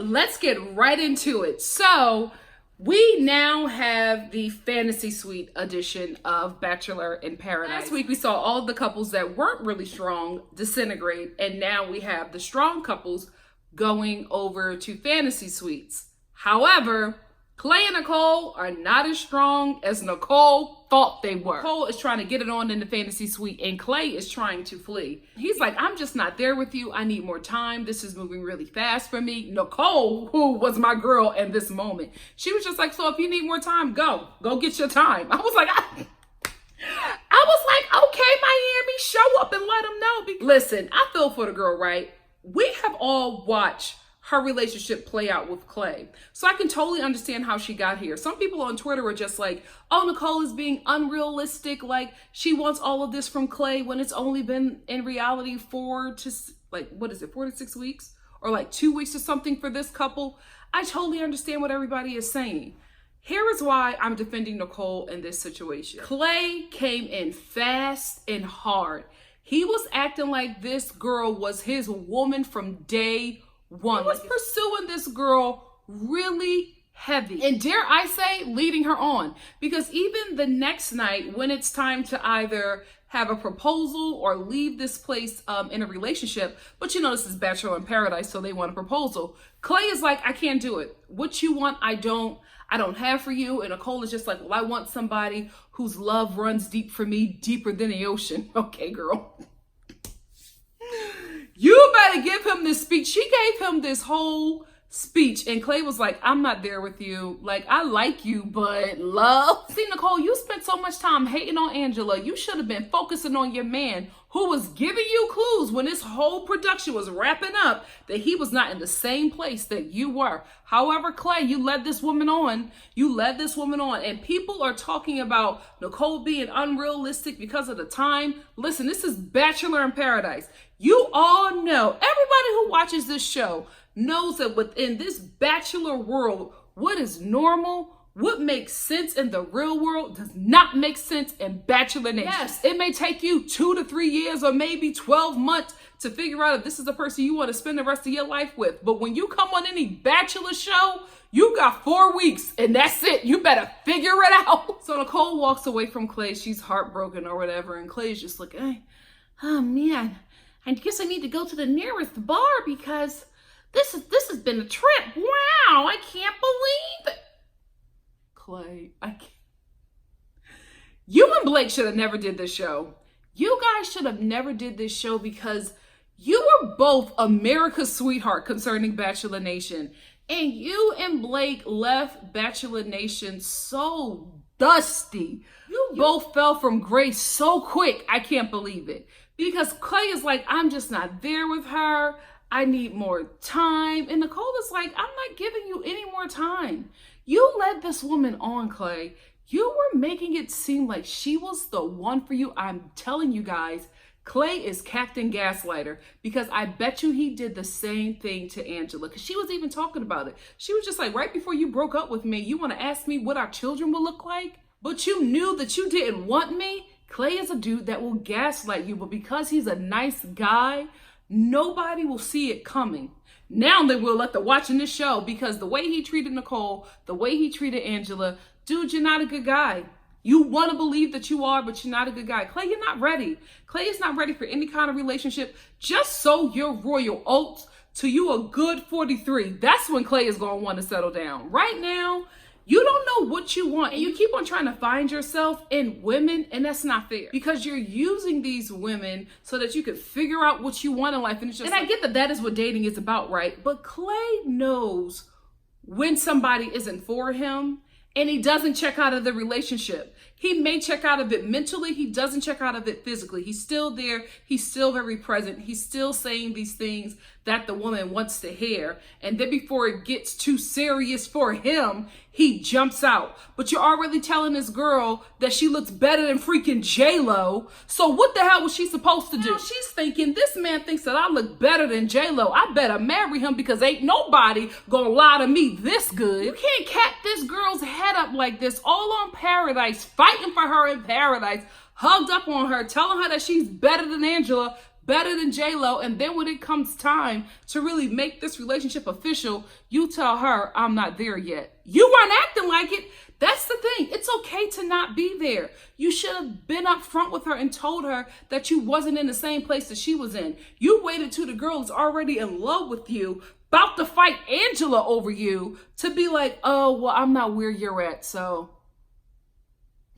let's get right into it. So we now have the fantasy suite edition of Bachelor in Paradise. Last week we saw all the couples that weren't really strong disintegrate, and now we have the strong couples going over to fantasy suites. However, Clay and Nicole are not as strong as Nicole thought they were. Nicole is trying to get it on in the fantasy suite, and Clay is trying to flee. He's like, I'm just not there with you. I need more time. This is moving really fast for me. Nicole, who was my girl in this moment, she was just like, so if you need more time, go get your time. I was like, okay, Miami, show up and let them know. Listen, I feel for the girl, right? We have all watched her relationship play out with Clay. So I can totally understand how she got here. Some people on Twitter were just like, oh, Nicole is being unrealistic. Like, she wants all of this from Clay when it's only been in reality 4 to 6 weeks? Or like 2 weeks or something for this couple. I totally understand what everybody is saying. Here is why I'm defending Nicole in this situation. Clay came in fast and hard. He was acting like this girl was his woman from day one. He was pursuing this girl really heavy, and dare I say, leading her on. Because even the next night, when it's time to either have a proposal or leave this place in a relationship, but you know this is Bachelor in Paradise, so they want a proposal. Clay is like, I can't do it. What you want, I don't have for you. And Nicole is just like, well, I want somebody whose love runs deep for me, deeper than the ocean. Okay, girl. You better give him this speech. She gave him this whole speech, and Clay was like, I'm not there with you. Like, I like you, but love. See, Nicole, you spent so much time hating on Angela. You should have been focusing on your man, who was giving you clues when this whole production was wrapping up that he was not in the same place that you were. However, Clay, you led this woman on. And people are talking about Nicole being unrealistic because of the time. Listen, this is Bachelor in Paradise. You all know, everybody who watches this show knows that within this Bachelor world, what is normal, what makes sense in the real world does not make sense in Bachelor Nation. Yes, it may take you 2 to 3 years or maybe 12 months to figure out if this is the person you want to spend the rest of your life with. But when you come on any Bachelor show, you got 4 weeks and that's it. You better figure it out. So Nicole walks away from Clay. She's heartbroken or whatever. And Clay's just like, hey, oh man, I guess I need to go to the nearest bar because this has been a trip. Wow, I can't believe it. Clay, I can't. You and Blake should have never did this show. You guys should have never did this show because you were both America's sweetheart concerning Bachelor Nation. And you and Blake left Bachelor Nation so dusty. You both fell from grace so quick. I can't believe it. Because Clay is like, I'm just not there with her. I need more time. And Nicole is like, I'm not giving you any more time. You led this woman on, Clay. You were making it seem like she was the one for you. I'm telling you guys, Clay is Captain Gaslighter, because I bet you he did the same thing to Angela, because she was even talking about it. She was just like, right before you broke up with me, you want to ask me what our children will look like? But you knew that you didn't want me. Clay is a dude that will gaslight you, but because he's a nice guy, nobody will see it coming. Now they will after watching this show, because the way he treated Nicole, the way he treated Angela, dude, you're not a good guy. You want to believe that you are, but you're not a good guy. Clay, you're not ready. Clay is not ready for any kind of relationship. Just sow your royal oats till you a good 43. That's when Clay is going to want to settle down. Right now, you don't know what you want, and you keep on trying to find yourself in women, and that's not fair, because you're using these women so that you can figure out what you want in life. And it's just, and I get that that is what dating is about, right? But Clay knows when somebody isn't for him, and he doesn't check out of the relationship. He may check out of it mentally. He doesn't check out of it physically. He's still there. He's still very present. He's still saying these things that the woman wants to hear. And then before it gets too serious for him, he jumps out. But you're already telling this girl that she looks better than freaking J-Lo. So what the hell was she supposed to do? Now she's thinking, this man thinks that I look better than J-Lo. I better marry him, because ain't nobody gonna lie to me this good. You can't cap this girl's head up like this, all on Paradise, fighting for her in Paradise, hugged up on her, telling her that she's better than Angela, better than J-Lo. And then when it comes time to really make this relationship official, you tell her, I'm not there yet. You weren't acting like it. That's the thing. It's okay to not be there. You should have been up front with her and told her that you wasn't in the same place that she was in. You waited till the girl is already in love with you, about to fight Angela over you, to be like, oh, well, I'm not where you're at, so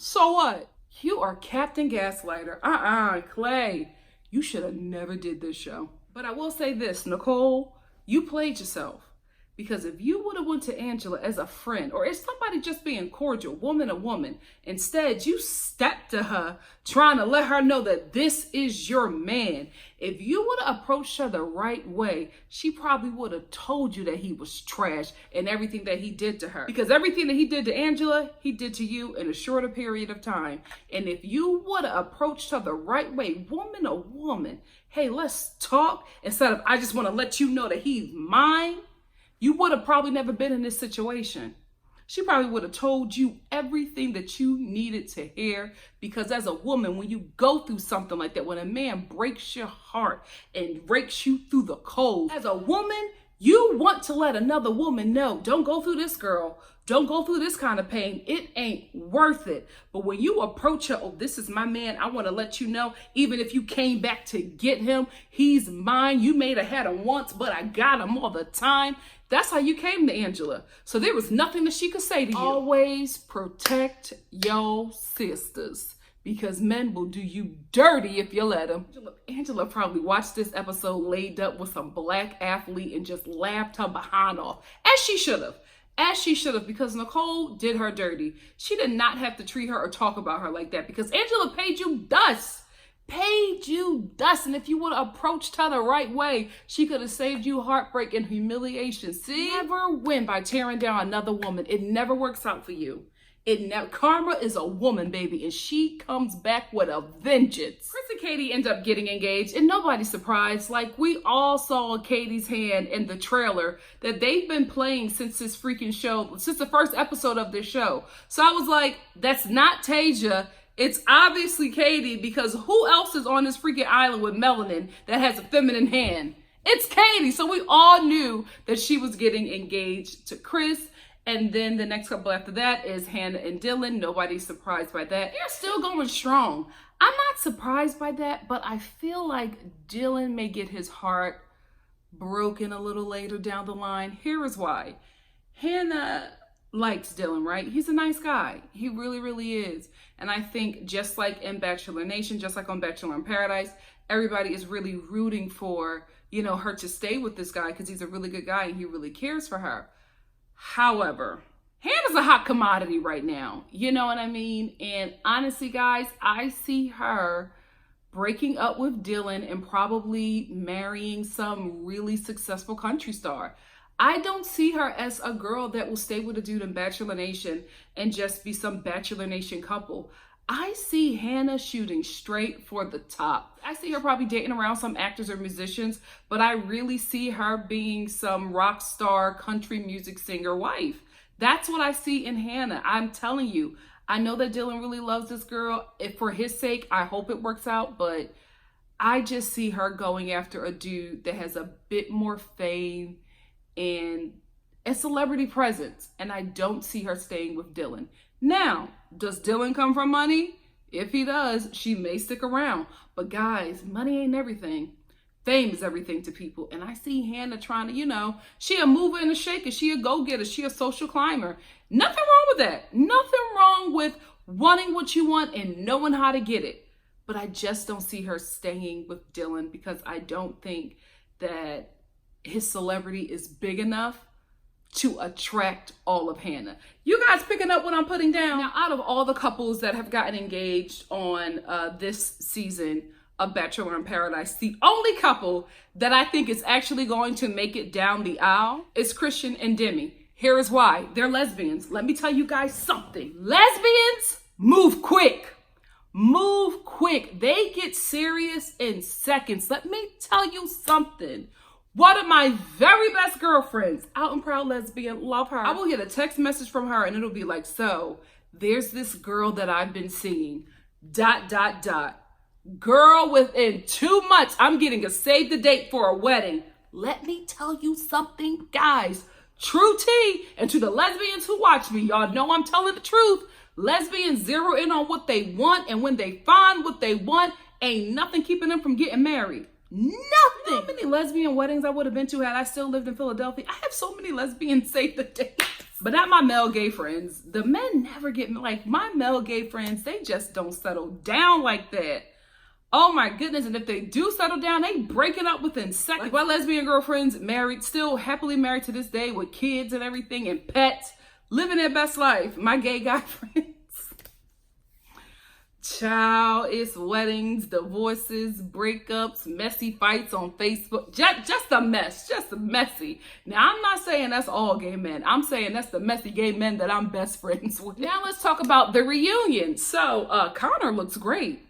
what? You are Captain Gaslighter. Clay, you should have never did this show. But I will say this, Nicole, you played yourself. Because if you would have went to Angela as a friend or as somebody just being cordial, woman to woman, instead you stepped to her trying to let her know that this is your man. If you would have approached her the right way, she probably would have told you that he was trash and everything that he did to her. Because everything that he did to Angela, he did to you in a shorter period of time. And if you would have approached her the right way, woman to woman, hey, let's talk, instead of I just want to let you know that he's mine, you would have probably never been in this situation. She probably would have told you everything that you needed to hear, because as a woman, when you go through something like that, when a man breaks your heart and breaks you through the cold, as a woman, you want to let another woman know, don't go through this, girl. Don't go through this kind of pain. It ain't worth it. But when you approach her, oh, this is my man. I want to let you know, even if you came back to get him, he's mine. You may have had him once, but I got him all the time. That's how you came to Angela. So there was nothing that she could say to you. Always protect your sisters, because men will do you dirty if you let them. Angela probably watched this episode laid up with some black athlete and just laughed her behind off, as she should have. As she should have, because Nicole did her dirty. She did not have to treat her or talk about her like that, because Angela paid you dust. Paid you dust. And if you would have approached her the right way, she could have saved you heartbreak and humiliation. See? Never win by tearing down another woman. It never works out for you. Karma is a woman, baby, and she comes back with a vengeance. Chris and Katie end up getting engaged, and nobody's surprised. Like, we all saw Katie's hand in the trailer that they've been playing since this freaking show, since the first episode of this show. So I was like, that's not Tasia. It's obviously Katie, because who else is on this freaking island with melanin that has a feminine hand? It's Katie. So we all knew that she was getting engaged to Chris. And then the next couple after that is Hannah and Dylan. Nobody's surprised by that. They're still going strong. I'm not surprised by that, but I feel like Dylan may get his heart broken a little later down the line. Here is why. Hannah likes Dylan, right? He's a nice guy. He really, really is. And I think just like in Bachelor Nation, just like on Bachelor in Paradise, everybody is really rooting for, her to stay with this guy because he's a really good guy and he really cares for her. However, Hannah's a hot commodity right now. You know what I mean? And honestly, guys, I see her breaking up with Dylan and probably marrying some really successful country star. I don't see her as a girl that will stay with a dude in Bachelor Nation and just be some Bachelor Nation couple. I see Hannah shooting straight for the top. I see her probably dating around some actors or musicians, but I really see her being some rock star country music singer wife. That's what I see in Hannah. I'm telling you, I know that Dylan really loves this girl. If for his sake, I hope it works out, but I just see her going after a dude that has a bit more fame and a celebrity presence, and I don't see her staying with Dylan. Now, does Dylan come from money? If he does, she may stick around. But guys, money ain't everything. Fame is everything to people. And I see Hannah trying to, she a mover and a shaker. She a go-getter. She a social climber. Nothing wrong with that. Nothing wrong with wanting what you want and knowing how to get it. But I just don't see her staying with Dylan, because I don't think that his celebrity is big enough to attract all of Hannah. You guys picking up what I'm putting down? Now, out of all the couples that have gotten engaged on this season of Bachelor in Paradise, the only couple that I think is actually going to make it down the aisle is Christian and Demi. Here is why. They're lesbians. Let me tell you guys something. Lesbians move quick. Move quick. They get serious in seconds. Let me tell you something. One of my very best girlfriends, out and proud lesbian, love her. I will get a text message from her and it'll be like, so there's this girl that I've been seeing, ... Girl, within 2 months, I'm getting a save the date for a wedding. Let me tell you something, guys. True tea, and to the lesbians who watch me, y'all know I'm telling the truth. Lesbians zero in on what they want, and when they find what they want, ain't nothing keeping them from getting married. Nothing. You know how many lesbian weddings I would have been to had I still lived in Philadelphia? I have so many lesbian save the dates. But not my male gay friends. The men never get, like, my male gay friends, they just don't settle down like that. Oh my goodness, and if they do settle down, they break it up within seconds. Like my lesbian girlfriends, married, still happily married to this day with kids and everything and pets, living their best life. My gay guy friends. Child, it's weddings, divorces, breakups, messy fights on Facebook. Just a mess, just messy. Now, I'm not saying that's all gay men. I'm saying that's the messy gay men that I'm best friends with. Now, let's talk about the reunion. So, Connor looks great.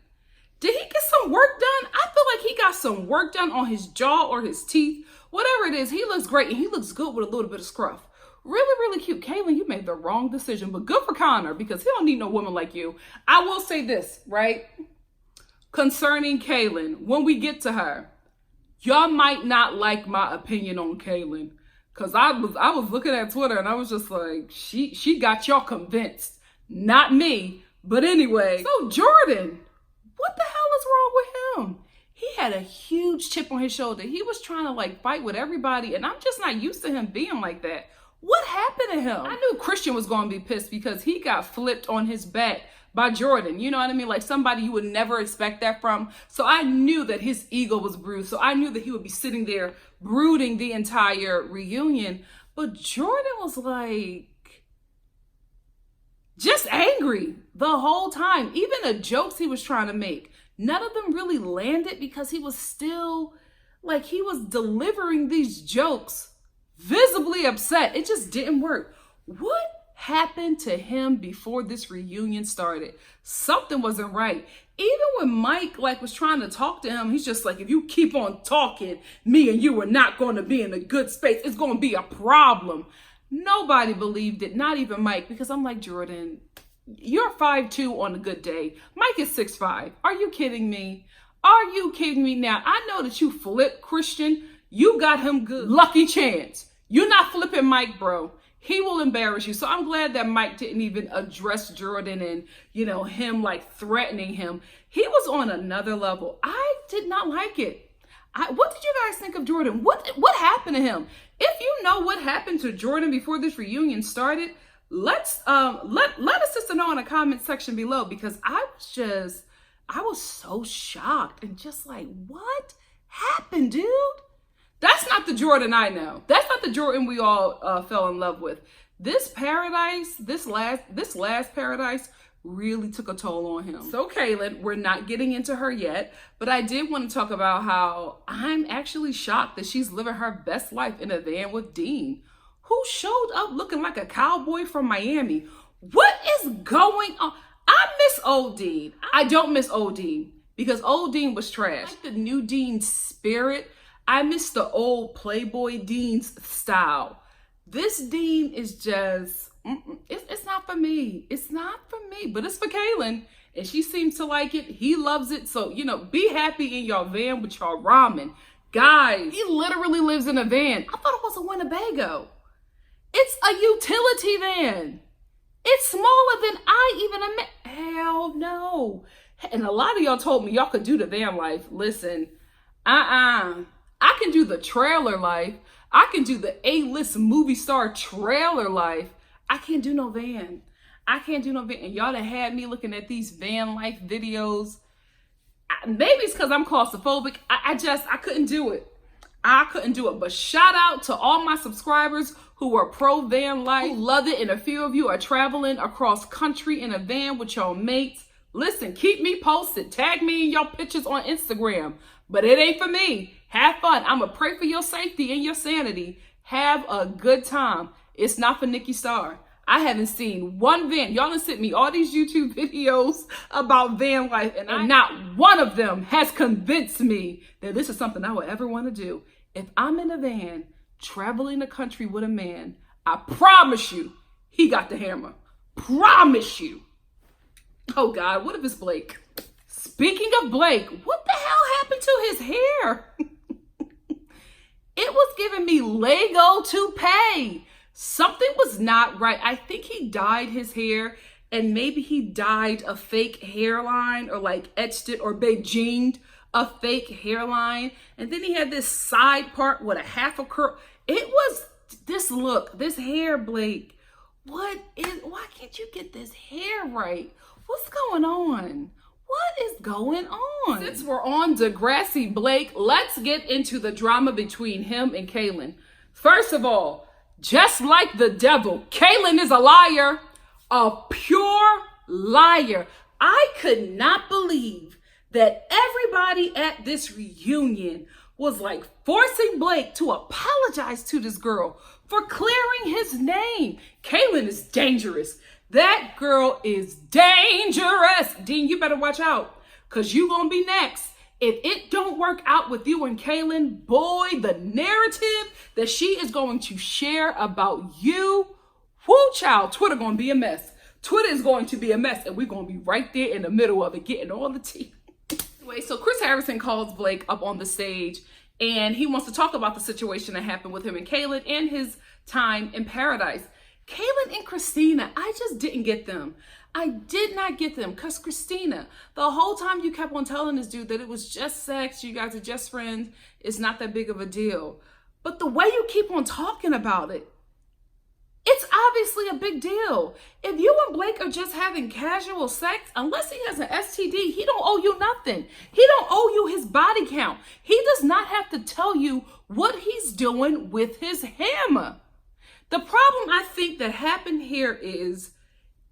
Did he get some work done? I feel like he got some work done on his jaw or his teeth. Whatever it is, he looks great, and he looks good with a little bit of scruff. Really, really cute. Caelynn, you made the wrong decision, but good for Connor because he don't need no woman like you. I will say this, right? Concerning Caelynn, when we get to her, y'all might not like my opinion on Caelynn because I was looking at Twitter and I was just like, she got y'all convinced, not me. But anyway, so Jordan, what the hell is wrong with him? He had a huge chip on his shoulder. He was trying to like fight with everybody, and I'm just not used to him being like that. What happened to him? I knew Christian was going to be pissed because he got flipped on his back by Jordan. You know what I mean? Like somebody you would never expect that from. So I knew that his ego was bruised. So I knew that he would be sitting there brooding the entire reunion. But Jordan was like just angry the whole time. Even the jokes he was trying to make, none of them really landed because he was still like he was delivering these jokes visibly upset. It just didn't work. What happened to him before this reunion started? Something wasn't right. Even when Mike like was trying to talk to him, he's just like, if you keep on talking, me and you are not going to be in a good space. It's going to be a problem. Nobody believed it, not even Mike, because I'm like, Jordan, you're 5'2" on a good day. Mike is 6'5". Are you kidding me? Are you kidding me? Now, I know that you flipped Christian. You got him good. Lucky chance. You're not flipping Mike, bro. He will embarrass you. So I'm glad that Mike didn't even address Jordan and, you know, him like threatening him. He was on another level. I did not like it. What did you guys think of Jordan? What happened to him? If you know what happened to Jordan before this reunion started, let a sister know in the comment section below, because I was so shocked and just like, what happened, dude? That's not the Jordan I know. That's not the Jordan we all fell in love with. This paradise, this last paradise really took a toll on him. So Caelynn, we're not getting into her yet, but I did want to talk about how I'm actually shocked that she's living her best life in a van with Dean, who showed up looking like a cowboy from Miami. What is going on? I miss old Dean. I don't miss old Dean because old Dean was trash. I like the new Dean spirit. I miss the old Playboy Dean's style. This Dean is just, it's not for me. It's not for me, but it's for Caelynn. And she seems to like it. He loves it. So, you know, be happy in your van with your ramen. Guys, he literally lives in a van. I thought it was a Winnebago. It's a utility van. It's smaller than I even hell no. And a lot of y'all told me y'all could do the van life. Listen, I can do the trailer life. I can do the A-list movie star trailer life. I can't do no van. I can't do no van. And y'all that had me looking at these van life videos. Maybe it's because I'm claustrophobic. I couldn't do it. I couldn't do it. But shout out to all my subscribers who are pro van life, who love it. And a few of you are traveling across country in a van with your mates. Listen, keep me posted. Tag me in your pictures on Instagram. But it ain't for me. Have fun. I'm going to pray for your safety and your sanity. Have a good time. It's not for Nikki Starr. I haven't seen one van. Y'all have sent me all these YouTube videos about van life, and not one of them has convinced me that this is something I would ever want to do. If I'm in a van traveling the country with a man, I promise you, he got the hammer. Promise you. Oh God, what if it's Blake? Speaking of Blake, what the hell happened to his hair? It was giving me Lego toupee. Something was not right. I think he dyed his hair, and maybe he dyed a fake hairline or like etched it or Beijinged a fake hairline. And then he had this side part with a half a curl. It was this look, this hair, Blake. Why can't you get this hair right? What's going on? What is going on? Since we're on Degrassi Blake, let's get into the drama between him and Caelynn. First of all, just like the devil, Caelynn is a liar, a pure liar. I could not believe that everybody at this reunion was like forcing Blake to apologize to this girl for clearing his name. Caelynn is dangerous. That girl is dangerous. Dean, you better watch out, because you gonna be next. If it don't work out with you and Caelynn, boy, the narrative that she is going to share about you, whoo child, Twitter gonna be a mess. Twitter is going to be a mess, and we're gonna be right there in the middle of it, getting all the tea. Anyway, so Chris Harrison calls Blake up on the stage, and he wants to talk about the situation that happened with him and Caelynn and his time in paradise. Kailyn and Christina, I just didn't get them. I did not get them, because Christina, the whole time you kept on telling this dude that it was just sex, you guys are just friends, it's not that big of a deal. But the way you keep on talking about it, it's obviously a big deal. If you and Blake are just having casual sex, unless he has an STD, he don't owe you nothing. He don't owe you his body count. He does not have to tell you what he's doing with his hammer. The problem I think that happened here is,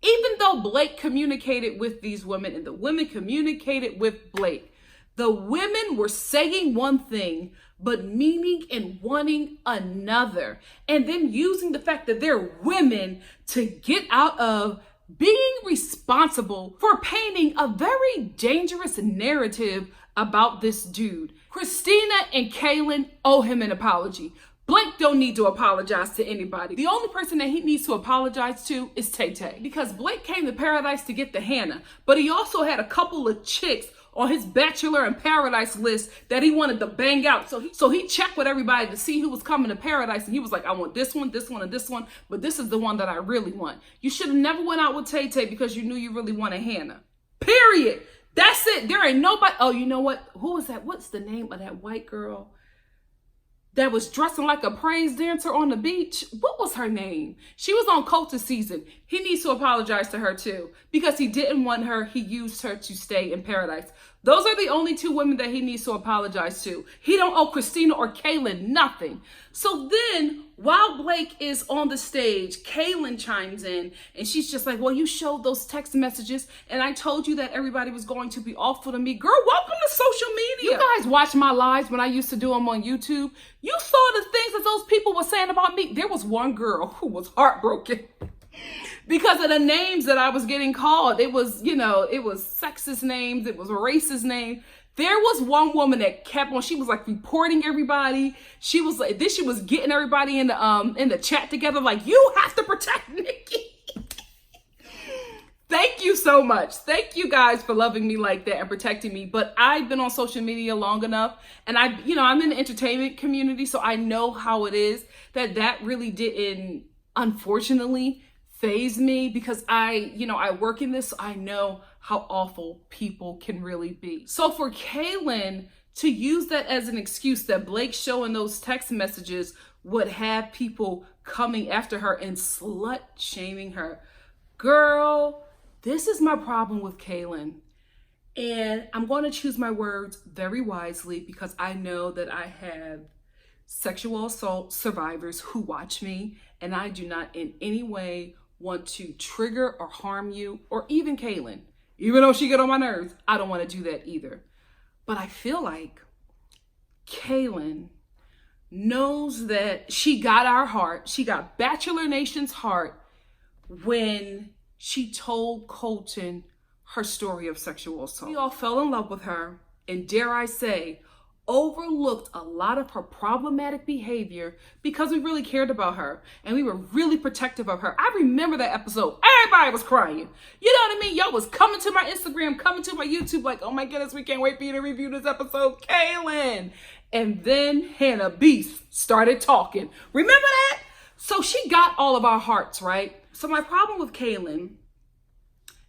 even though Blake communicated with these women and the women communicated with Blake, the women were saying one thing, but meaning and wanting another. And then using the fact that they're women to get out of being responsible for painting a very dangerous narrative about this dude. Christina and Caelynn owe him an apology. Blake don't need to apologize to anybody. The only person that he needs to apologize to is Taytay, because Blake came to paradise to get the Hannah, but he also had a couple of chicks on his Bachelor in Paradise list that he wanted to bang out. So he checked with everybody to see who was coming to paradise, and he was like, I want this one, and this one, but this is the one that I really want. You should have never went out with Taytay because you knew you really wanted Hannah. Period. That's it. There ain't nobody. Oh, you know what? Who was that? What's the name of that white girl that was dressing like a praise dancer on the beach? What was her name? She was on Culture season. He needs to apologize to her too, because he didn't want her. He used her to stay in paradise. Those are the only two women that he needs to apologize to. He don't owe Christina or Caelynn nothing. So then, while Blake is on the stage, Caelynn chimes in, and she's just like, well, you showed those text messages, and I told you that everybody was going to be awful to me. Girl, welcome to social media. You guys watch my lives when I used to do them on YouTube. You saw the things that those people were saying about me. There was one girl who was heartbroken because of the names that I was getting called. It was, it was sexist names. It was racist names. There was one woman that kept on, she was like reporting everybody. She was like, she was getting everybody in the chat together, like, you have to protect Nikki. Thank you so much. Thank you guys for loving me like that and protecting me. But I've been on social media long enough, and I'm in the entertainment community, so I know how it is that really didn't, unfortunately, faze me, because I work in this, so I know how awful people can really be. So for Caelynn to use that as an excuse that Blake showing those text messages would have people coming after her and slut shaming her, girl, this is my problem with Caelynn. And I'm going to choose my words very wisely, because I know that I have sexual assault survivors who watch me, and I do not in any way want to trigger or harm you, or even Caelynn. Even though she get on my nerves, I don't want to do that either. But I feel like Caelynn knows that she got our heart. She got Bachelor Nation's heart when she told Colton her story of sexual assault. We all fell in love with her, and dare I say, overlooked a lot of her problematic behavior because we really cared about her and we were really protective of her. I remember that episode. Everybody was crying. You know what I mean? Y'all was coming to my Instagram, coming to my YouTube like, oh my goodness, we can't wait for you to review this episode, Caelynn. And then Hannah Beast started talking. Remember that? So she got all of our hearts, right? So my problem with Caelynn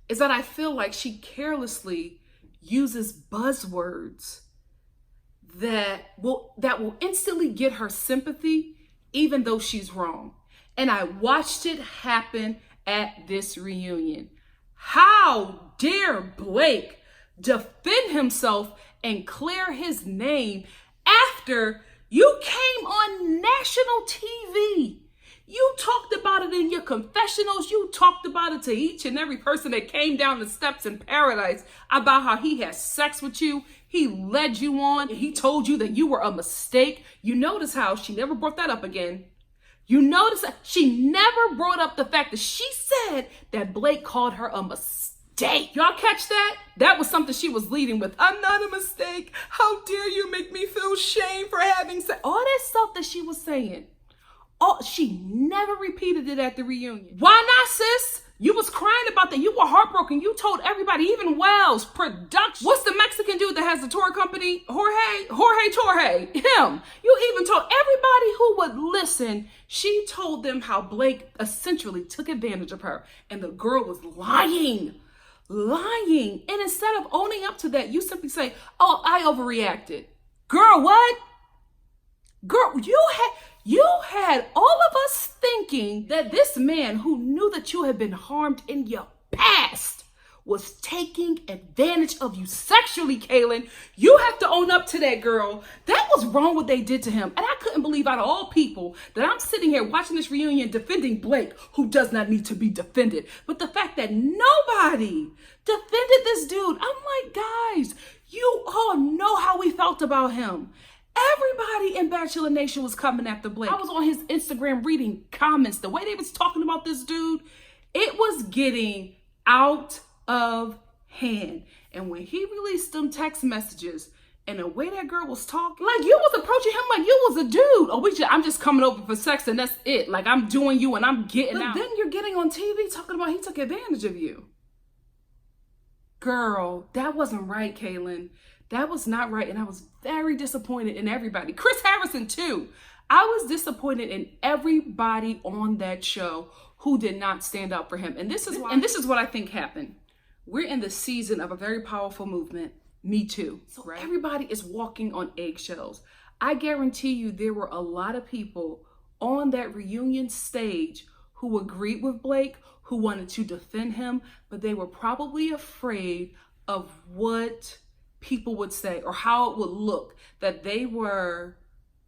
is that I feel like she carelessly uses buzzwords that will instantly get her sympathy, even though she's wrong. And I watched it happen at this reunion. How dare Blake defend himself and clear his name after you came on national TV? You talked about it in your confessionals. You talked about it to each and every person that came down the steps in paradise about how he had sex with you. He led you on. He told you that you were a mistake. You notice how she never brought that up again. You notice that she never brought up the fact that she said that Blake called her a mistake. Y'all catch that? That was something she was leading with. I'm not a mistake. How dare you make me feel shame for having sex? All that stuff that she was saying. Oh, she never repeated it at the reunion. Why not, sis? You was crying about that. You were heartbroken. You told everybody, even Wells Production. What's the Mexican dude that has the tour company? Jorge Torre. Him. You even told everybody who would listen. She told them how Blake essentially took advantage of her. And the girl was lying. And instead of owning up to that, you simply say, oh, I overreacted. Girl, what? Girl, you had all of us thinking that this man who knew that you had been harmed in your past was taking advantage of you sexually, Caelynn. You have to own up to that, girl. That was wrong what they did to him. And I couldn't believe out of all people that I'm sitting here watching this reunion defending Blake, who does not need to be defended. But the fact that nobody defended this dude, I'm like, guys, you all know how we felt about him. Everybody in Bachelor Nation was coming after Blake. I was on his Instagram reading comments. The way they was talking about this dude, it was getting out of hand. And when he released them text messages and the way that girl was talking, like you was approaching him like you was a dude. Oh, I'm just coming over for sex and that's it. Like I'm doing you and I'm getting out. Then you're getting on TV talking about he took advantage of you. Girl, that wasn't right, Caelynn. That was not right, and I was very disappointed in everybody. Chris Harrison, too. I was disappointed in everybody on that show who did not stand up for him. And this is what I think happened. We're in the season of a very powerful movement, Me Too. So right? Everybody is walking on eggshells. I guarantee you there were a lot of people on that reunion stage who agreed with Blake, who wanted to defend him, but they were probably afraid of what people would say or how it would look, that they were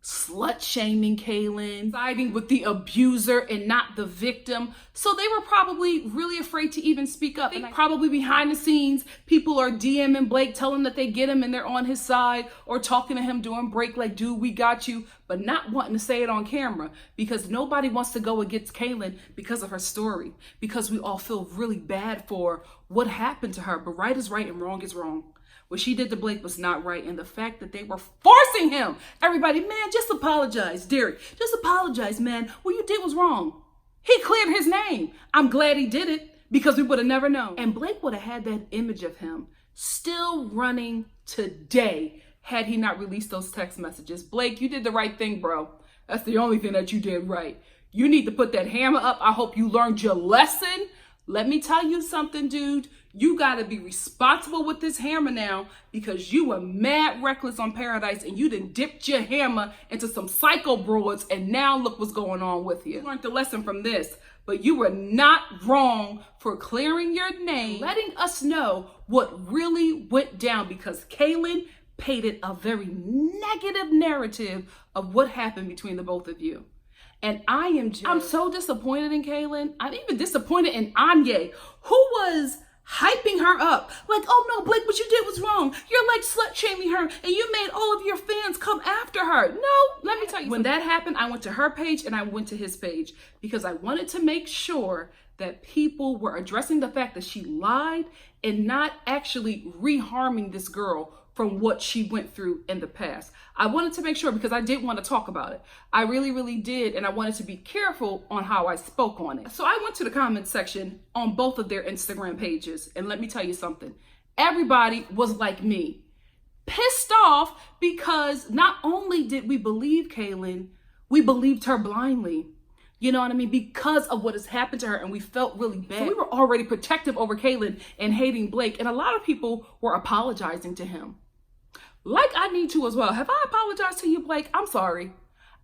slut-shaming Caelynn, siding with the abuser and not the victim. So they were probably really afraid to even speak up. And probably behind the scenes, people are DMing Blake, telling that they get him and they're on his side, or talking to him during break like, dude, we got you, but not wanting to say it on camera because nobody wants to go against Caelynn because of her story, because we all feel really bad for what happened to her. But right is right and wrong is wrong. What she did to Blake was not right. And the fact that they were forcing him, everybody, man, just apologize, Derek. Just apologize, man. What you did was wrong. He cleared his name. I'm glad he did it because we would have never known. And Blake would have had that image of him still running today had he not released those text messages. Blake, you did the right thing, bro. That's the only thing that you did right. You need to put that hammer up. I hope you learned your lesson. Let me tell you something, dude. You got to be responsible with this hammer now because you were mad reckless on Paradise and you done dipped your hammer into some psycho broads and now look what's going on with you. You learned the lesson from this, but you were not wrong for clearing your name, letting us know what really went down because Caelynn painted a very negative narrative of what happened between the both of you. And I'm so disappointed in Caelynn. I'm even disappointed in Anya, who was hyping her up. Like, oh no, Blake, what you did was wrong. You're like slut shaming her and you made all of your fans come after her. No, let me tell you. When that happened, I went to her page and I went to his page because I wanted to make sure that people were addressing the fact that she lied and not actually reharming this girl from what she went through in the past. I wanted to make sure because I did want to talk about it. I really, really did. And I wanted to be careful on how I spoke on it. So I went to the comment section on both of their Instagram pages. And let me tell you something. Everybody was like me, pissed off because not only did we believe Caelynn, we believed her blindly. You know what I mean? Because of what has happened to her, and we felt really bad. So we were already protective over Caelynn and hating Blake, and a lot of people were apologizing to him. Like I need to as well. Have I apologized to you, Blake? I'm sorry.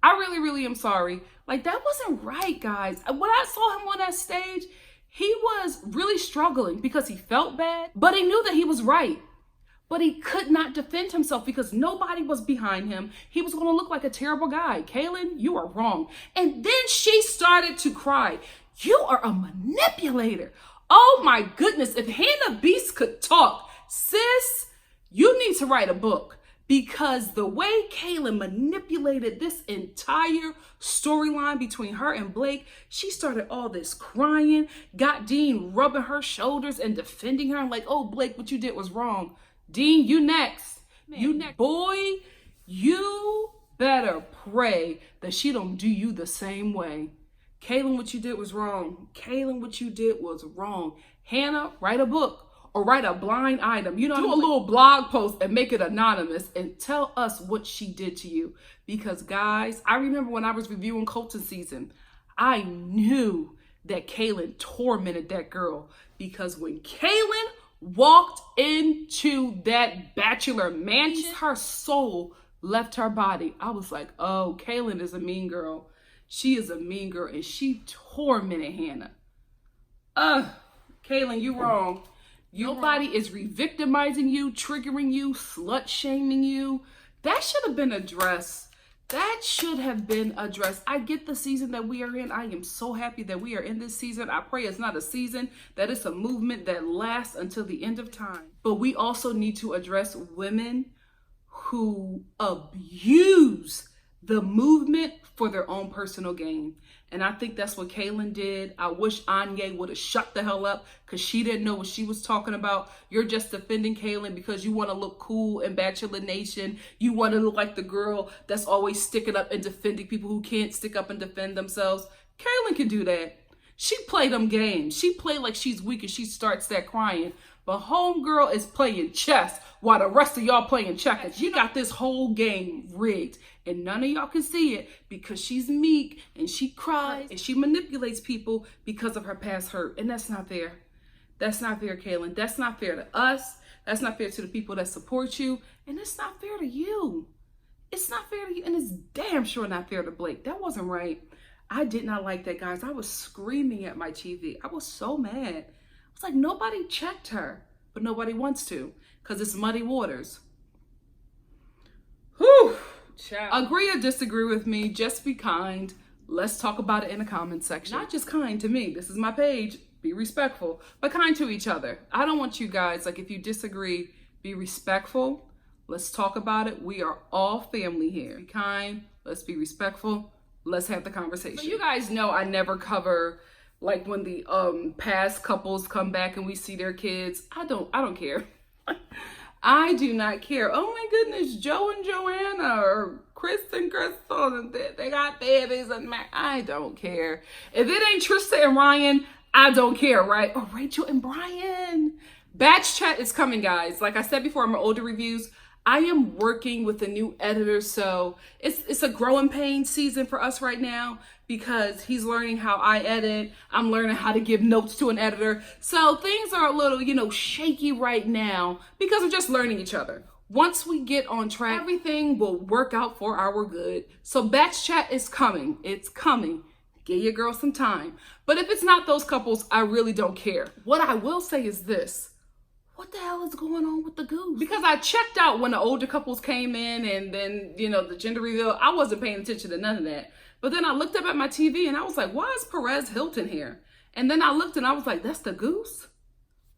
I really, really am sorry. Like, that wasn't right, guys. When I saw him on that stage, he was really struggling because he felt bad, but he knew that he was right. But he could not defend himself because nobody was behind him. He was going to look like a terrible guy. Caelynn, you are wrong. And then she started to cry. You are a manipulator. Oh my goodness. If Hannah Beast could talk, sis, you need to write a book. Because the way Caelynn manipulated this entire storyline between her and Blake, she started all this crying, got Dean rubbing her shoulders and defending her. I'm like, oh, Blake, what you did was wrong. Dean, you next. Man. You next. Boy, you better pray that she don't do you the same way. Caelynn, what you did was wrong. Caelynn, what you did was wrong. Hannah, write a book or write a blind item. You know, do a little blog post and make it anonymous and tell us what she did to you. Because guys, I remember when I was reviewing Colton season, I knew that Caelynn tormented that girl. Because when Caelynn walked into that Bachelor mansion, her soul left her body. I was like, oh, Caelynn is a mean girl. She is a mean girl, and she tormented Hannah. Caelynn, you wrong. Nobody is re-victimizing you, triggering you, slut-shaming you. That should have been addressed. That should have been addressed. I get the season that we are in. I am so happy that we are in this season. I pray it's not a season, that it's a movement that lasts until the end of time. But we also need to address women who abuse the movement for their own personal gain. And I think that's what Caelynn did. I wish Anya would have shut the hell up because she didn't know what she was talking about. You're just defending Caelynn because you want to look cool in Bachelor Nation. You want to look like the girl that's always sticking up and defending people who can't stick up and defend themselves. Caelynn can do that. She played them games. She played like she's weak and she starts that crying. But homegirl is playing chess while the rest of y'all playing checkers. You got this whole game rigged. And none of y'all can see it because she's meek and she cries and she manipulates people because of her past hurt. And that's not fair. That's not fair, Caelynn. That's not fair to us. That's not fair to the people that support you. And it's not fair to you. It's not fair to you. And it's damn sure not fair to Blake. That wasn't right. I did not like that, guys. I was screaming at my TV. I was so mad. It's like nobody checked her, but nobody wants to because it's muddy waters. Whew. Child. Agree or disagree with me, just be kind. Let's talk about it in the comment section. Not just kind to me. This is my page. Be respectful, but kind to each other. I don't want you guys, like if you disagree, be respectful. Let's talk about it. We are all family here. Be kind. Let's be respectful. Let's have the conversation. So you guys know I never cover like when the past couples come back and we see their kids. I don't care. I do not care. Oh my goodness, Joe and Joanna or Chris and Crystal, and they got babies and I don't care. If it ain't Trista and Ryan, I don't care, right? Or Rachel and Brian. Batch chat is coming, guys. Like I said before in my older reviews, I am working with a new editor, so it's a growing pain season for us right now because he's learning how I edit. I'm learning how to give notes to an editor. So things are a little, shaky right now because we're just learning each other. Once we get on track, everything will work out for our good. So batch chat is coming. It's coming. Give your girl some time. But if it's not those couples, I really don't care. What I will say is this. What the hell is going on with the goose? Because I checked out when the older couples came in and then, the gender reveal. I wasn't paying attention to none of that. But then I looked up at my TV and I was like, why is Perez Hilton here? And then I looked and I was like, that's the goose?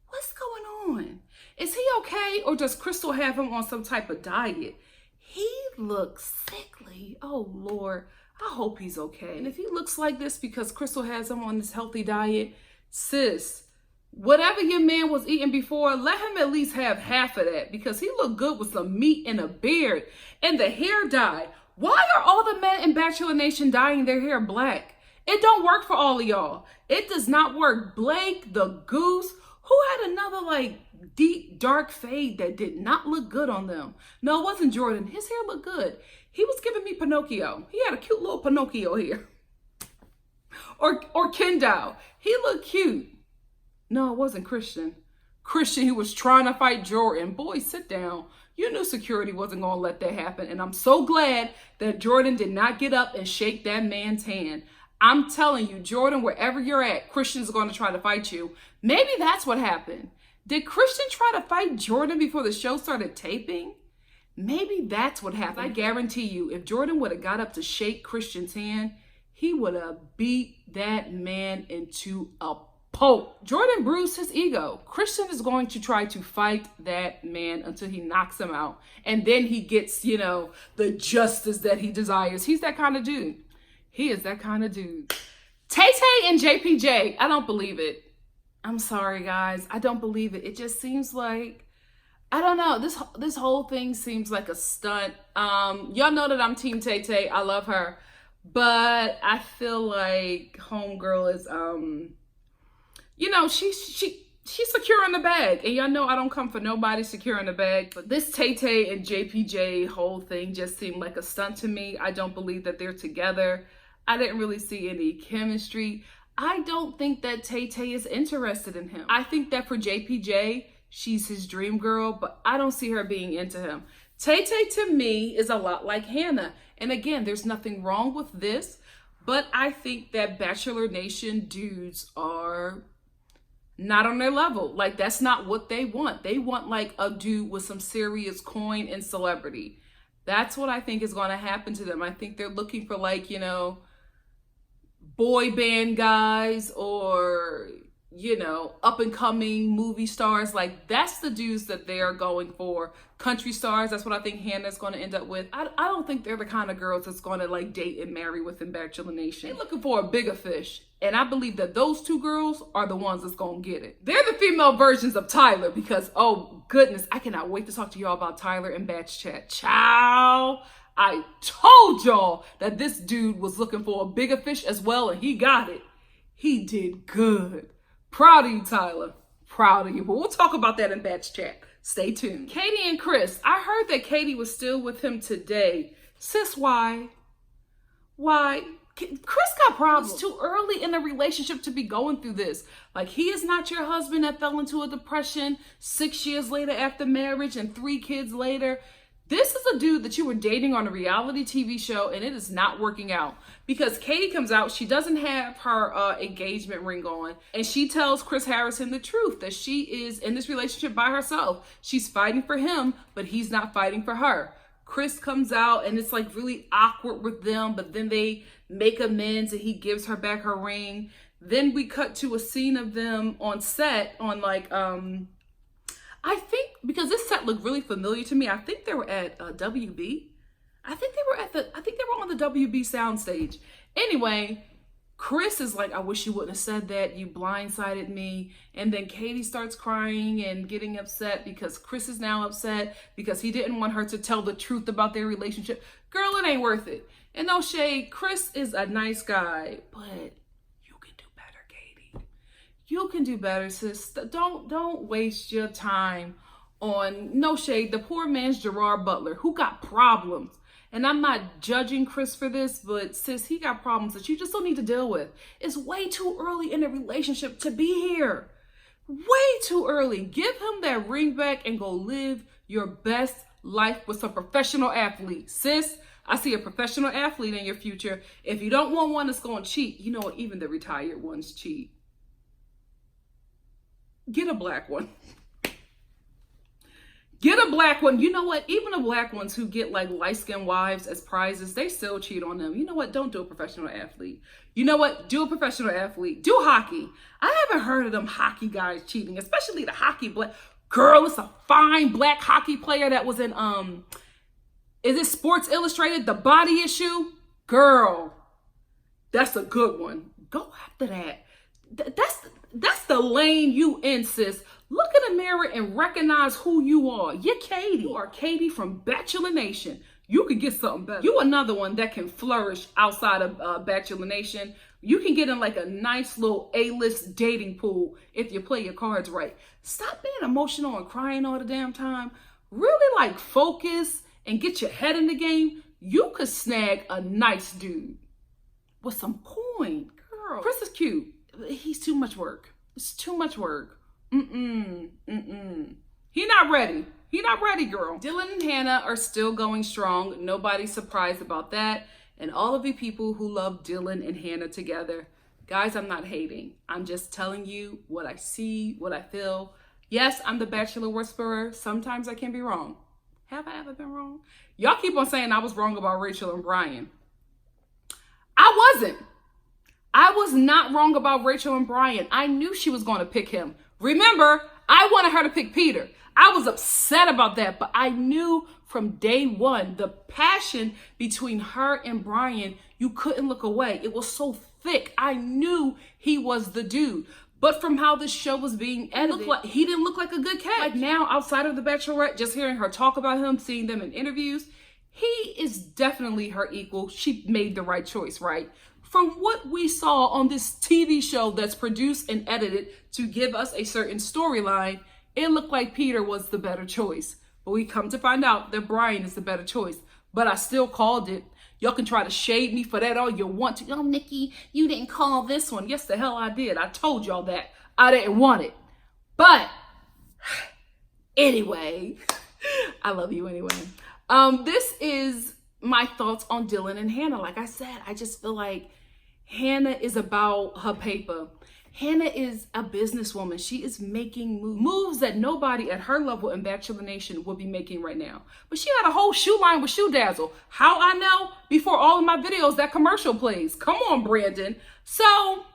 What's going on? Is he okay or does Crystal have him on some type of diet? He looks sickly. Oh, Lord. I hope he's okay. And if he looks like this because Crystal has him on this healthy diet, sis, Whatever your man was eating before, let him at least have half of that, because he looked good with some meat and a beard and the hair dye. Why are all the men in Bachelor Nation dyeing their hair black? It don't work for all of y'all. It does not work. Blake, the goose, who had another like deep dark fade that did not look good on them. No, it wasn't Jordan. His hair looked good. He was giving me Pinocchio. He had a cute little Pinocchio here. Or Kendall. He looked cute. No, it wasn't Christian. Christian, he was trying to fight Jordan. Boy, sit down. You knew security wasn't going to let that happen. And I'm so glad that Jordan did not get up and shake that man's hand. I'm telling you, Jordan, wherever you're at, Christian's going to try to fight you. Maybe that's what happened. Did Christian try to fight Jordan before the show started taping? Maybe that's what happened. I guarantee you, if Jordan would have got up to shake Christian's hand, he would have beat that man into a pulp. Jordan bruised his ego. Christian is going to try to fight that man until he knocks him out. And then he gets, the justice that he desires. He's that kind of dude. He is that kind of dude. Taytay and JPJ. I don't believe it. I'm sorry, guys. I don't believe it. It just seems like, I don't know. This whole thing seems like a stunt. Y'all know that I'm Team Taytay. I love her. But I feel like homegirl is, she's secure in the bag. And y'all know I don't come for nobody secure in the bag. But this Taytay and JPJ whole thing just seemed like a stunt to me. I don't believe that they're together. I didn't really see any chemistry. I don't think that Taytay is interested in him. I think that for JPJ, she's his dream girl, but I don't see her being into him. Taytay to me is a lot like Hannah. And again, there's nothing wrong with this, but I think that Bachelor Nation dudes are not on their level. Like, that's not what they want. They want like a dude with some serious coin and celebrity. That's what I think is going to happen to them. I think they're looking for like, boy band guys or, up and coming movie stars. Like, that's the dudes that they are going for. Country stars, that's what I think Hannah's going to end up with. I don't think they're the kind of girls that's going to like date and marry within Bachelor Nation. They're looking for a bigger fish. And I believe that those two girls are the ones that's going to get it. They're the female versions of Tyler because, oh goodness, I cannot wait to talk to y'all about Tyler and Batch Chat. Ciao. I told y'all that this dude was looking for a bigger fish as well, and he got it. He did good. Proud of you, Tyler. Proud of you. But we'll talk about that in Batch Chat. Stay tuned. Katie and Chris. I heard that Katie was still with him today. Sis, why? Why? Chris got problems. It's too early in the relationship to be going through this. Like, he is not your husband that fell into a depression 6 years later after marriage and 3 kids later. This is a dude that you were dating on a reality TV show, and it is not working out. Because Katie comes out, she doesn't have her engagement ring on, and she tells Chris Harrison the truth, that she is in this relationship by herself. She's fighting for him, but he's not fighting for her. Chris comes out, and it's like really awkward with them, but then they make amends, and he gives her back her ring. Then we cut to a scene of them on set on like, I think, because this set looked really familiar to me, I think they were at WB. I think they were on the WB soundstage. Anyway, Chris is like, I wish you wouldn't have said that. You blindsided me. And then Katie starts crying and getting upset because Chris is now upset because he didn't want her to tell the truth about their relationship. Girl, it ain't worth it. And no shade, Chris is a nice guy, but you can do better, sis. Don't waste your time on, no shade, the poor man's Gerard Butler, who got problems. And I'm not judging Chris for this, but sis, he got problems that you just don't need to deal with. It's way too early in a relationship to be here. Way too early. Give him that ring back and go live your best life with some professional athlete. Sis, I see a professional athlete in your future. If you don't want one that's going to cheat, you know what? Even the retired ones cheat. Get a black one. Get a black one. You know what? Even the black ones who get like light-skinned wives as prizes, they still cheat on them. You know what? Don't do a professional athlete. You know what? Do a professional athlete. Do hockey. I haven't heard of them hockey guys cheating, especially the hockey black. Girl, it's a fine black hockey player that was in, is it Sports Illustrated? The Body Issue? Girl, that's a good one. Go after that. That's the lane you in, sis. Look in the mirror and recognize who you are. You're Katie. You are Katie from Bachelor Nation. You could get something better. You another one that can flourish outside of Bachelor Nation. You can get in like a nice little A-list dating pool if you play your cards right. Stop being emotional and crying all the damn time. Really like focus and get your head in the game. You could snag a nice dude with some coin. Girl, Chris is cute. He's too much work. It's too much work. He not ready. He not ready, girl. Dylan and Hannah are still going strong. Nobody's surprised about that. And all of you people who love Dylan and Hannah together, guys, I'm not hating. I'm just telling you what I see, what I feel. Yes, I'm the Bachelor Whisperer. Sometimes I can be wrong. Have I ever been wrong? Y'all keep on saying I was wrong about Rachel and Brian. I wasn't. I was not wrong about Rachel and Brian. I knew she was going to pick him. Remember, I wanted her to pick Peter. I was upset about that, but I knew from day one, the passion between her and Brian, you couldn't look away. It was so thick. I knew he was the dude. But from how this show was being edited, he didn't look like a good catch. Like now, outside of The Bachelorette, just hearing her talk about him, seeing them in interviews, he is definitely her equal. She made the right choice, right? From what we saw on this TV show that's produced and edited to give us a certain storyline, it looked like Peter was the better choice. But we come to find out that Brian is the better choice. But I still called it. Y'all can try to shade me for that all you want to. Oh, Nikki, you didn't call this one. Yes, the hell I did. I told y'all that. I didn't want it. But anyway, I love you anyway. This is my thoughts on Dylan and Hannah. Like I said, I just feel like Hannah is about her paper. Hannah is a businesswoman. She is making moves that nobody at her level in Bachelor Nation would be making right now. But she had a whole shoe line with Shoe Dazzle. How I know? Before all of my videos, that commercial plays. Come on, Brandon. So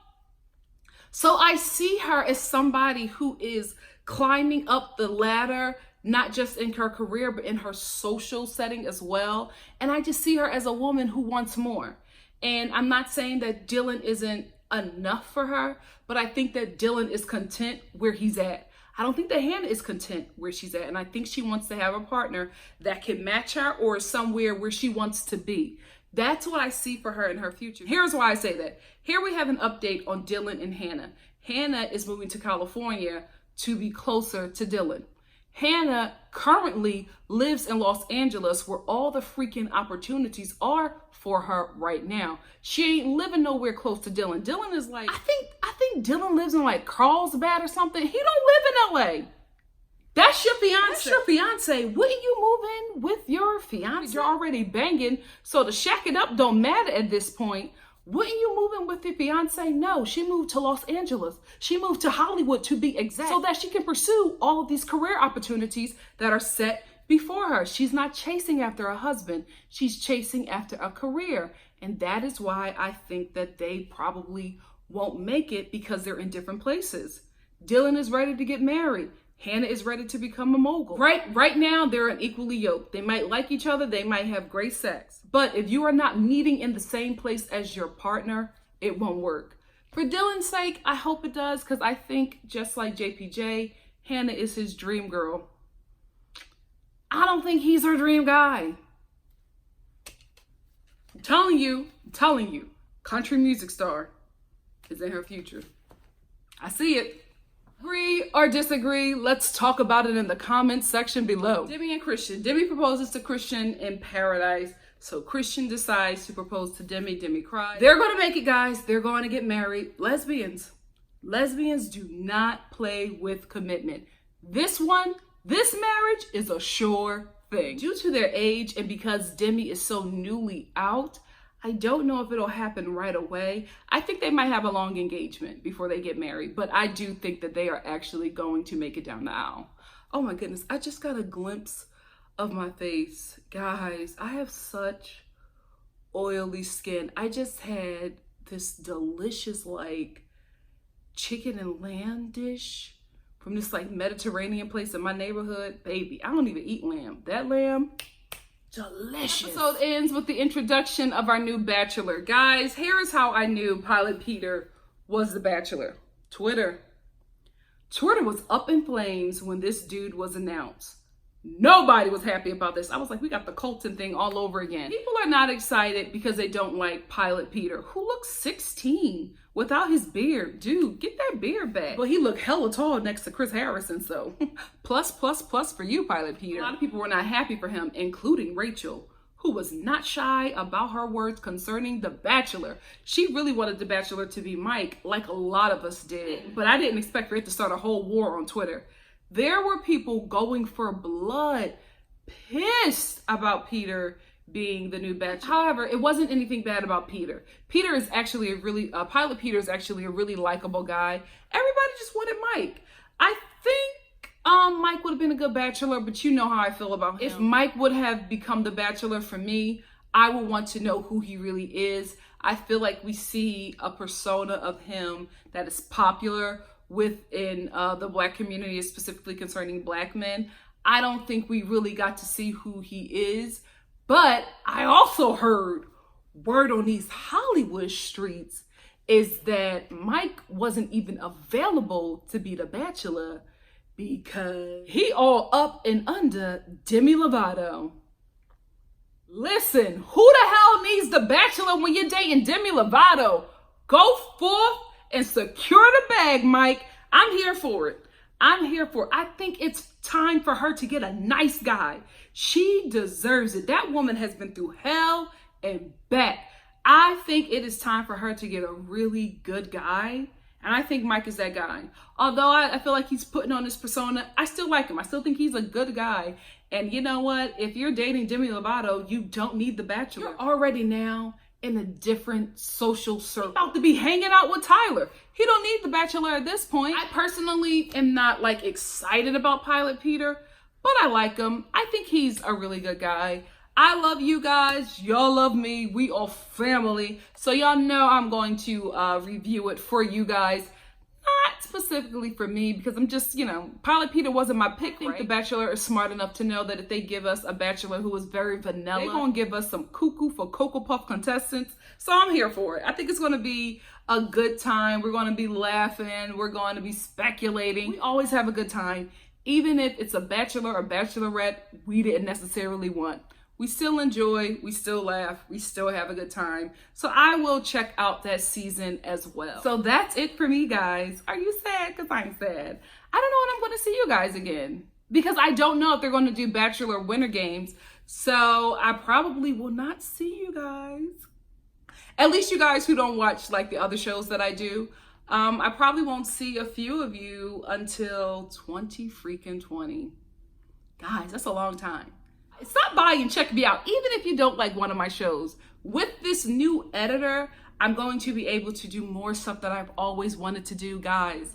I see her as somebody who is climbing up the ladder, not just in her career, but in her social setting as well. And I just see her as a woman who wants more. And I'm not saying that Dylan isn't enough for her, but I think that Dylan is content where he's at. I don't think that Hannah is content where she's at. And I think she wants to have a partner that can match her or somewhere where she wants to be. That's what I see for her in her future. Here's why I say that. Here we have an update on Dylan and Hannah. Hannah is moving to California to be closer to Dylan. Hannah currently lives in Los Angeles where all the freaking opportunities are for her right now. She ain't living nowhere close to Dylan. Dylan is like, I think Dylan lives in like Carlsbad or something. He don't live in LA. That's your fiance. That's your fiance. Wouldn't you move in with your fiance? You're already banging, so to shack it up don't matter at this point. Wouldn't you move in with your fiance? No, she moved to Los Angeles. She moved to Hollywood to be exact, so that she can pursue all of these career opportunities that are set before her. She's not chasing after a husband. She's chasing after a career. And that is why I think that they probably won't make it because they're in different places. Dylan is ready to get married. Hannah is ready to become a mogul. Right now, they're unequally yoked. They might like each other. They might have great sex. But if you are not meeting in the same place as your partner, it won't work. For Dylan's sake, I hope it does, because I think just like JPJ, Hannah is his dream girl. I don't think he's her dream guy. I'm telling you, country music star is in her future. I see it. Agree or disagree, let's talk about it in the comments section below. Demi and Christian. Demi proposes to Christian in paradise. So Christian decides to propose to Demi. Demi cries. They're going to make it, guys. They're going to get married. Lesbians do not play with commitment. This marriage is a sure thing. Due to their age and because Demi is so newly out, I don't know if it'll happen right away. I think they might have a long engagement before they get married, but I do think that they are actually going to make it down the aisle. Oh my goodness, I just got a glimpse of my face. Guys, I have such oily skin. I just had this delicious like chicken and lamb dish from this like Mediterranean place in my neighborhood. Baby, I don't even eat lamb. That lamb, delicious. Episode ends with the introduction of our new Bachelor. Guys, here is how I knew Pilot Peter was the Bachelor. Twitter. Twitter was up in flames when this dude was announced. Nobody was happy about this. I was like, we got the Colton thing all over again. People are not excited because they don't like Pilot Peter, who looks 16 without his beard. Dude, get that beard back. But he looked hella tall next to Chris Harrison, so plus for you, Pilot Peter. A lot of people were not happy for him, including Rachel, who was not shy about her words concerning The Bachelor. She really wanted The Bachelor to be Mike, like a lot of us did. But I didn't expect for it to start a whole war on Twitter. There were people going for blood, pissed about Peter being the new Bachelor. However, it wasn't anything bad about Peter. Peter is actually Pilot Peter is actually a really likable guy. Everybody just wanted Mike. I think Mike would have been a good Bachelor, but you know how I feel about him. If Mike would have become the Bachelor for me, I would want to know who he really is. I feel like we see a persona of him that is popular within the Black community, specifically concerning Black men. I don't think we really got to see who he is, but I also heard word on these Hollywood streets is that Mike wasn't even available to be the Bachelor because he all up and under Demi Lovato. Listen, who the hell needs the Bachelor when you're dating Demi Lovato? Go forth and secure the bag, Mike. I'm here for it. I'm here for it. I think it's time for her to get a nice guy. She deserves it. That woman has been through hell and back. I think it is time for her to get a really good guy. And I think Mike is that guy. Although I feel like he's putting on this persona, I still like him. I still think he's a good guy. And you know what? If you're dating Demi Lovato, you don't need The Bachelor. You're already now in a different social circle. He's about to be hanging out with Tyler. He don't need The Bachelor at this point. I personally am not like excited about Pilot Peter, but I like him. I think he's a really good guy. I love you guys. Y'all love me. We all family. So y'all know I'm going to review it for you guys. Not specifically for me because I'm just, Pilot Peter wasn't my pick. I think The Bachelor is smart enough to know that if they give us a Bachelor who is very vanilla, they're going to give us some cuckoo for Cocoa Puff contestants. So I'm here for it. I think it's going to be a good time. We're going to be laughing. We're going to be speculating. We always have a good time. Even if it's a Bachelor or Bachelorette we didn't necessarily want. We still enjoy, we still laugh, we still have a good time. So I will check out that season as well. So that's it for me, guys. Are you sad? Because I'm sad. I don't know when I'm going to see you guys again. Because I don't know if they're going to do Bachelor Winter Games. So I probably will not see you guys. At least you guys who don't watch like the other shows that I do. I probably won't see a few of you until 2020. Guys, that's a long time. Stop by and check me out, even if you don't like one of my shows. With this new editor, I'm going to be able to do more stuff that I've always wanted to do. Guys,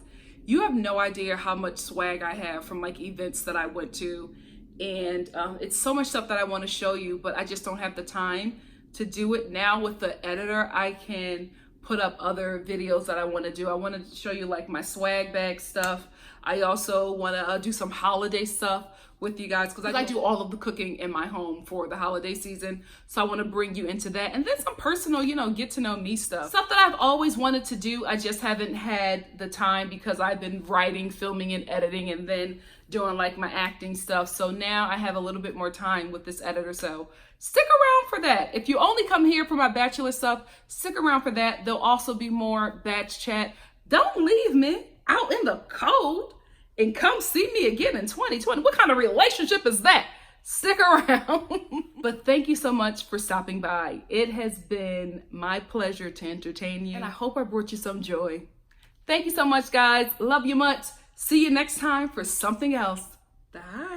you have no idea how much swag I have from like events that I went to. And it's so much stuff that I want to show you, but I just don't have the time to do it. Now with the editor, I can put up other videos that I want to do. I want to show you like my swag bag stuff. I also want to do some holiday stuff with you guys because I do all of the cooking in my home for the holiday season. So I want to bring you into that. And then some personal, get to know me stuff. Stuff that I've always wanted to do. I just haven't had the time because I've been writing, filming, and editing and then doing like my acting stuff. So now I have a little bit more time with this editor. So stick around for that. If you only come here for my Bachelor stuff, stick around for that. There'll also be more batch chat. Don't leave me out in the cold and come see me again in 2020. What kind of relationship is that? Stick around. But thank you so much for stopping by. It has been my pleasure to entertain you. And I hope I brought you some joy. Thank you so much, guys. Love you much. See you next time for something else. Bye.